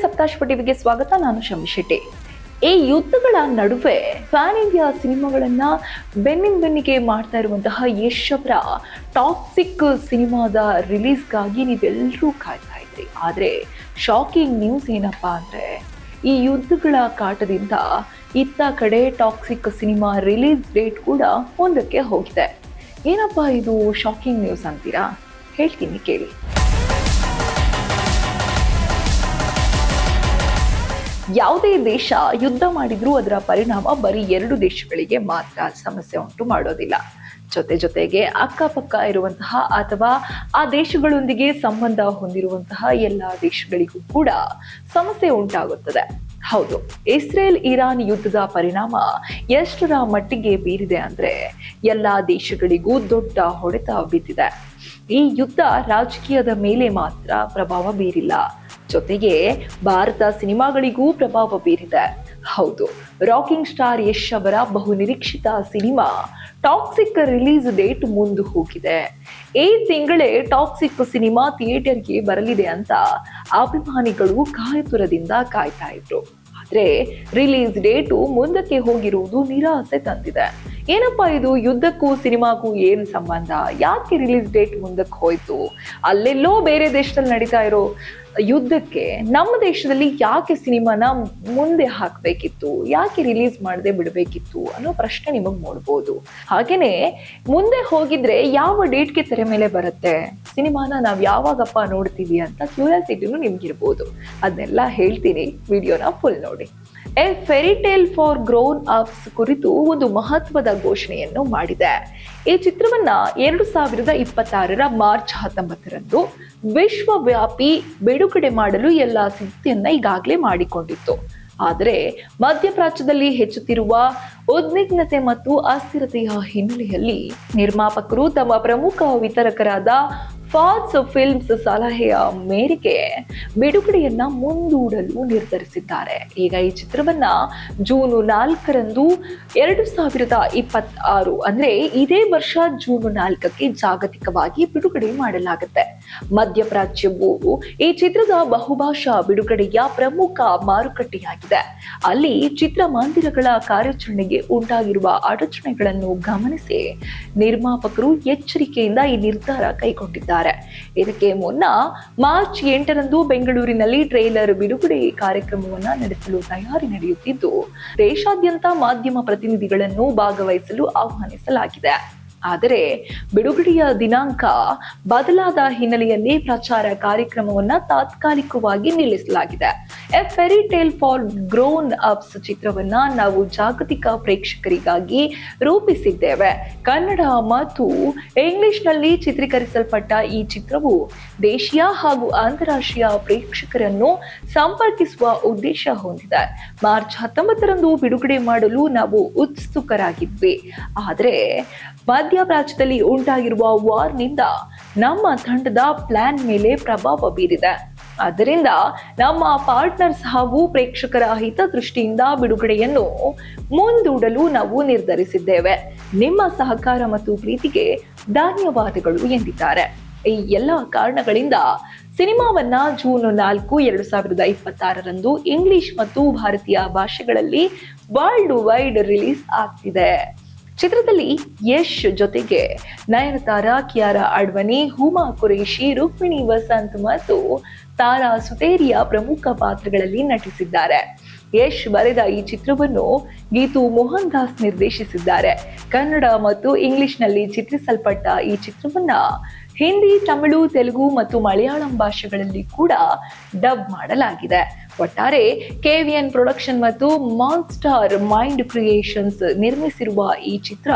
ಸಪ್ತಾಶ್ವ ಟಿವಿಗೆ ಸ್ವಾಗತ. ನಾನು ಶಮಿ ಶೆಟ್ಟಿ. ಈ ಯುದ್ಧಗಳ ನಡುವೆ ಪ್ಯಾನ್ ಇಂಡಿಯಾ ಸಿನಿಮಾಗಳನ್ನ ಬೆನ್ನಿಗೆ ಮಾಡ್ತಾ ಇರುವಂತಹ ಯಶ್ ಅವರ ಟಾಕ್ಸಿಕ್ ಸಿನಿಮಾದ ರಿಲೀಸ್ಗಾಗಿ ನೀವೆಲ್ಲರೂ ಕಾಯ್ತಾ ಇದ್ರಿ. ಆದ್ರೆ ಶಾಕಿಂಗ್ ನ್ಯೂಸ್ ಏನಪ್ಪಾ ಅಂದ್ರೆ, ಈ ಯುದ್ಧಗಳ ಕಾಟದಿಂದ ಇತ್ತ ಕಡೆ ಟಾಕ್ಸಿಕ್ ಸಿನಿಮಾ ರಿಲೀಸ್ ಡೇಟ್ ಕೂಡ ಒಂದಕ್ಕೆ ಹೋಗಿದೆ. ಏನಪ್ಪಾ ಇದು ಶಾಕಿಂಗ್ ನ್ಯೂಸ್ ಅಂತೀರಾ? ಹೇಳ್ತೀನಿ ಕೇಳಿ. ಯಾವುದೇ ದೇಶ ಯುದ್ಧ ಮಾಡಿದ್ರೂ ಅದರ ಪರಿಣಾಮ ಬರೀ 2 ದೇಶಗಳಿಗೆ ಮಾತ್ರ ಸಮಸ್ಯೆ ಉಂಟು ಮಾಡೋದಿಲ್ಲ. ಜೊತೆಗೆ ಅಕ್ಕಪಕ್ಕ ಇರುವಂತಹ ಅಥವಾ ಆ ದೇಶಗಳೊಂದಿಗೆ ಸಂಬಂಧ ಹೊಂದಿರುವಂತಹ ಎಲ್ಲ ದೇಶಗಳಿಗೂ ಕೂಡ ಸಮಸ್ಯೆ ಉಂಟಾಗುತ್ತದೆ. ಹೌದು, ಇಸ್ರೇಲ್ ಇರಾನ್ ಯುದ್ಧದ ಪರಿಣಾಮ ಎಷ್ಟರ ಮಟ್ಟಿಗೆ ಬೀರಿದೆ ಅಂದ್ರೆ ಎಲ್ಲಾ ದೇಶಗಳಿಗೂ ದೊಡ್ಡ ಹೊಡೆತ ಬಿದ್ದಿದೆ. ಈ ಯುದ್ಧ ರಾಜಕೀಯದ ಮೇಲೆ ಮಾತ್ರ ಪ್ರಭಾವ ಬೀರಿಲ್ಲ, ಜೊತೆಗೆ ಭಾರತ ಸಿನಿಮಾಗಳಿಗೂ ಪ್ರಭಾವ ಬೀರಿದೆ. ಹೌದು, ರಾಕಿಂಗ್ ಸ್ಟಾರ್ ಯಶ್ ಅವರ ಬಹು ನಿರೀಕ್ಷಿತ ಸಿನಿಮಾ ಟಾಕ್ಸಿಕ್ ರಿಲೀಸ್ ಡೇಟ್ ಮುಂದೆ ಹೋಗಿದೆ. ಈ ತಿಂಗಳೇ ಟಾಕ್ಸಿಕ್ ಸಿನಿಮಾ ಥಿಯೇಟರ್ಗೆ ಬರಲಿದೆ ಅಂತ ಅಭಿಮಾನಿಗಳು ಕಾಯತುರದಿಂದ ಕಾಯ್ತಾ ಇದ್ರು. ಆದ್ರೆ ರಿಲೀಸ್ ಡೇಟು ಮುಂದಕ್ಕೆ ಹೋಗಿರುವುದು ನಿರಾಸೆ ತಂದಿದೆ. ಏನಪ್ಪಾ ಇದು, ಯುದ್ಧಕ್ಕೂ ಸಿನಿಮಾಗೂ ಏನ್ ಸಂಬಂಧ? ಯಾಕೆ ರಿಲೀಸ್ ಡೇಟ್ ಮುಂದಕ್ಕೆ ಹೋಯ್ತು? ಅಲ್ಲೆಲ್ಲೋ ಬೇರೆ ದೇಶದಲ್ಲಿ ನಡೀತಾ ಇರೋ ಯುದ್ಧಕ್ಕೆ ನಮ್ಮ ದೇಶದಲ್ಲಿ ಯಾಕೆ ಸಿನಿಮಾನ ಮುಂದೆ ಹಾಕ್ಬೇಕಿತ್ತು? ಯಾಕೆ ರಿಲೀಸ್ ಮಾಡದೆ ಬಿಡಬೇಕಿತ್ತು ಅನ್ನೋ ಪ್ರಶ್ನೆ ನಿಮಗ್ ಮೂಡ್ಬೋದು. ಹಾಗೇನೆ ಮುಂದೆ ಹೋಗಿದ್ರೆ ಯಾವ ಡೇಟ್ಗೆ ತೆರೆ ಮೇಲೆ ಬರುತ್ತೆ ಸಿನಿಮಾನ, ನಾವ್ ಯಾವಾಗಪ್ಪ ನೋಡ್ತೀವಿ ಅಂತ ಕ್ಯೂರಿಯಾಸಿಟಿನೂ ನಿಮ್ಗಿರ್ಬೋದು. ಅದನ್ನೆಲ್ಲ ಹೇಳ್ತೀನಿ, ವಿಡಿಯೋನ ಫುಲ್ ನೋಡಿ. A fairy tale for grown ups ಕುರಿತು ಒಂದು ಮಹತ್ವದ ಘೋಷಣೆಯನ್ನು ಮಾಡಿದೆ. ಈ ಚಿತ್ರವನ್ನ 2026 ಮಾರ್ಚ್ 19 ವಿಶ್ವವ್ಯಾಪಿ ಬಿಡುಗಡೆ ಮಾಡಲು ಎಲ್ಲ ಸಿದ್ಧತೆಯನ್ನ ಈಗಾಗಲೇ ಮಾಡಿಕೊಂಡಿತ್ತು. ಆದರೆ ಮಧ್ಯಪ್ರಾಚ್ಯದಲ್ಲಿ ಹೆಚ್ಚುತ್ತಿರುವ ಉದ್ವಿಗ್ನತೆ ಮತ್ತು ಅಸ್ಥಿರತೆಯ ಹಿನ್ನೆಲೆಯಲ್ಲಿ ನಿರ್ಮಾಪಕರು ತಮ್ಮ ಪ್ರಮುಖ ವಿತರಕರಾದ ಫಾಕ್ಸ್ ಫಿಲ್ಮ್ಸ್ ಸಲಹೆಯ ಮೇರೆಗೆ ಬಿಡುಗಡೆಯನ್ನ ಮುಂದೂಡಲು ನಿರ್ಧರಿಸಿದ್ದಾರೆ. ಈಗ ಈ ಚಿತ್ರವನ್ನ ಜೂನ್ 4 2026 ಅಂದ್ರೆ ಇದೇ ವರ್ಷ ಜೂನ್ 4 ಜಾಗತಿಕವಾಗಿ ಬಿಡುಗಡೆ ಮಾಡಲಾಗುತ್ತೆ. ಮಧ್ಯಪ್ರಾಚ್ಯವು ಈ ಚಿತ್ರದ ಬಹುಭಾಷಾ ಬಿಡುಗಡೆಯ ಪ್ರಮುಖ ಮಾರುಕಟ್ಟೆಯಾಗಿದೆ. ಅಲ್ಲಿ ಚಿತ್ರಮಂದಿರಗಳ ಕಾರ್ಯಾಚರಣೆಗೆ ಉಂಟಾಗಿರುವ ಅಡಚಣೆಗಳನ್ನು ಗಮನಿಸಿ ನಿರ್ಮಾಪಕರು ಎಚ್ಚರಿಕೆಯಿಂದ ಈ ನಿರ್ಧಾರ ಕೈಗೊಂಡಿದ್ದಾರೆ. ಇದಕ್ಕೆ ಮುನ್ನ ಮಾರ್ಚ್ 8 ಬೆಂಗಳೂರಿನಲ್ಲಿ ಟ್ರೇಲರ್ ಬಿಡುಗಡೆ ಕಾರ್ಯಕ್ರಮವನ್ನ ನಡೆಸಲು ತಯಾರಿ ನಡೆಯುತ್ತಿದ್ದು, ದೇಶಾದ್ಯಂತ ಮಾಧ್ಯಮ ಪ್ರತಿನಿಧಿಗಳನ್ನು ಭಾಗವಹಿಸಲು ಆಹ್ವಾನಿಸಲಾಗಿದೆ. ಆದರೆ ಬಿಡುಗಡೆಯ ದಿನಾಂಕ ಬದಲಾದ ಹಿನ್ನೆಲೆಯಲ್ಲಿ ಪ್ರಚಾರ ಕಾರ್ಯಕ್ರಮವನ್ನ ತಾತ್ಕಾಲಿಕವಾಗಿ ನಿಲ್ಲಿಸಲಾಗಿದೆ. A fairy tale for grown ups ಚಿತ್ರವನ್ನ ನಾವು ಜಾಗತಿಕ ಪ್ರೇಕ್ಷಕರಿಗಾಗಿ ರೂಪಿಸಿದ್ದೇವೆ. ಕನ್ನಡ ಮತ್ತು ಇಂಗ್ಲಿಷ್ನಲ್ಲಿ ಚಿತ್ರೀಕರಿಸಲ್ಪಟ್ಟ ಈ ಚಿತ್ರವು ದೇಶೀಯ ಹಾಗೂ ಅಂತಾರಾಷ್ಟ್ರೀಯ ಪ್ರೇಕ್ಷಕರನ್ನು ಸಂಪರ್ಕಿಸುವ ಉದ್ದೇಶ ಹೊಂದಿದೆ. ಮಾರ್ಚ್ 19 ಬಿಡುಗಡೆ ಮಾಡಲು ನಾವು ಉತ್ಸುಕರಾಗಿದ್ವಿ. ಆದರೆ ಮಧ್ಯಪ್ರಾಚ್ಯದಲ್ಲಿ ಉಂಟಾಗಿರುವ ವಾರ್ನಿಂದ ನಮ್ಮ ತಂಡದ ಪ್ಲಾನ್ ಮೇಲೆ ಪ್ರಭಾವ ಬೀರಿದೆ. ಆದ್ದರಿಂದ ನಮ್ಮ ಪಾರ್ಟ್ನರ್ಸ್ ಹಾಗೂ ಪ್ರೇಕ್ಷಕರ ಹಿತದೃಷ್ಟಿಯಿಂದ ಬಿಡುಗಡೆಯನ್ನು ಮುಂದೂಡಲು ನಾವು ನಿರ್ಧರಿಸಿದ್ದೇವೆ. ನಿಮ್ಮ ಸಹಕಾರ ಮತ್ತು ಪ್ರೀತಿಗೆ ಧನ್ಯವಾದಗಳು ಎಂದಿದ್ದಾರೆ. ಈ ಎಲ್ಲ ಕಾರಣಗಳಿಂದ ಸಿನಿಮಾವನ್ನ ಜೂನ್ 4, 2026 ಇಂಗ್ಲಿಷ್ ಮತ್ತು ಭಾರತೀಯ ಭಾಷೆಗಳಲ್ಲಿ ವರ್ಲ್ಡ್ ವೈಡ್ ರಿಲೀಸ್ ಆಗ್ತಿದೆ. ಚಿತ್ರದಲ್ಲಿ ಯಶ್ ಜೊತೆಗೆ ನಯನತಾರಾ, ಕಿಯಾರಾ ಅಡ್ವಾಣಿ, ಹುಮಾ ಕುರೇಶಿ, ರುಕ್ಮಿಣಿ ವಸಂತ್ ಮತ್ತು ತಾರಾ ಸುತೇರಿಯಾ ಪ್ರಮುಖ ಪಾತ್ರಗಳಲ್ಲಿ ನಟಿಸಿದ್ದಾರೆ. ಯಶ್ ಬರೆದ ಈ ಚಿತ್ರವನ್ನು ಗೀತು ಮೋಹನ್ ದಾಸ್ ನಿರ್ದೇಶಿಸಿದ್ದಾರೆ. ಕನ್ನಡ ಮತ್ತು ಇಂಗ್ಲಿಷ್ನಲ್ಲಿ ಚಿತ್ರಿಸಲ್ಪಟ್ಟ ಈ ಚಿತ್ರವನ್ನ ಹಿಂದಿ, ತಮಿಳು, ತೆಲುಗು ಮತ್ತು ಮಲಯಾಳಂ ಭಾಷೆಗಳಲ್ಲಿ ಕೂಡ ಡಬ್ ಮಾಡಲಾಗಿದೆ. ಒಟ್ಟಾರೆ KVN ಪ್ರೊಡಕ್ಷನ್ ಮತ್ತು ಮಾನ್ಸ್ಟಾರ್ ಮೈಂಡ್ ಕ್ರಿಯೇಷನ್ಸ್ ನಿರ್ಮಿಸಿರುವ ಈ ಚಿತ್ರ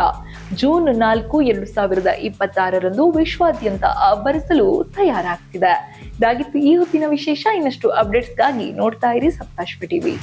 ಜೂನ್ 4, 2026 ವಿಶ್ವಾದ್ಯಂತ ಅಬ್ಬರಿಸಲು ತಯಾರಾಗ್ತಿದೆ. ಇದಾಗಿತ್ತು ಈ ಹೊತ್ತಿನ ವಿಶೇಷ. ಇನ್ನಷ್ಟು ಅಪ್ಡೇಟ್ಸ್ಗಾಗಿ ನೋಡ್ತಾ ಇರಿ ಸಪ್ತಾಶ್ವ ಟಿವಿ.